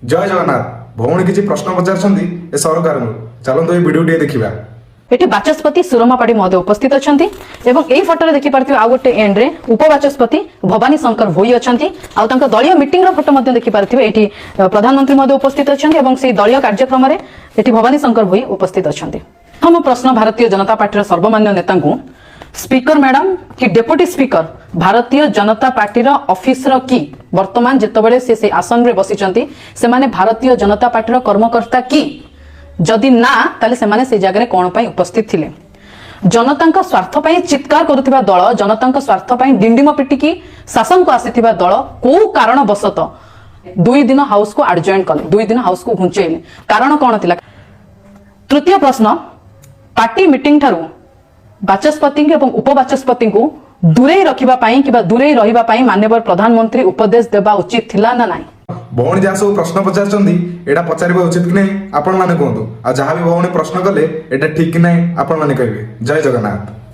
जय जगन्नाथ भौणी किसी प्रश्न पचार ए सरकार चलते ये वीडियो टे देखा एटी बाचस्पति सुरमा महोदय उपस्थित अच्छा एवं फटो देखिपे आउ गोटे एंड रे उपबाचस्पति भवानी शंकर भोई अच्छा दलीय मीटिंग फोटो देखिपे ये प्रधानमंत्री महोदय उपस्थित अच्छा से दलीय कार्यक्रम में ये भवानी शंकर भोई उपस्थित अच्छा प्रथम प्रश्न भारतीय जनता पार्टी सर्वमान्य नेता स्पीकर मैडम कि deputy speaker Bharatiya Janata party office की वर्तमान जितेबाला से आसन रे बसी से माने भारतीय जनता पार्टी कर्मकर्ता कि जदि ना ताले से माने से जगह कौन पाई उपस्थित थिले जनता स्वार्थ पाई चित्कार करुथिबा दल जनता स्वार्थ पाई डिंडिम पिटिकी शासन को आसीथिबा दल को कारण बसत 2 दिन हाउस को एडजॉइन कले 2 दिन हाउस को घुंचेले कारण कौन थिला। तृतीय प्रश्न पार्टी मीटिंग ठारू बाचस्पति एवं उपबाचस्पति को दूरे रखिबा पाई किबा दूरे रहिबा पाई माननीय प्रधानमंत्री उपदेश देबा उचित थिला ना नाही। भौणी जहाँ सब प्रश्न पचार एटा पचार उचित कि नहीं आपण माने कहतु आ जहाँ भी भौणी प्रश्न कले एटा ठीक कि नहीं आपण माने कहबे। जय जगन्नाथ।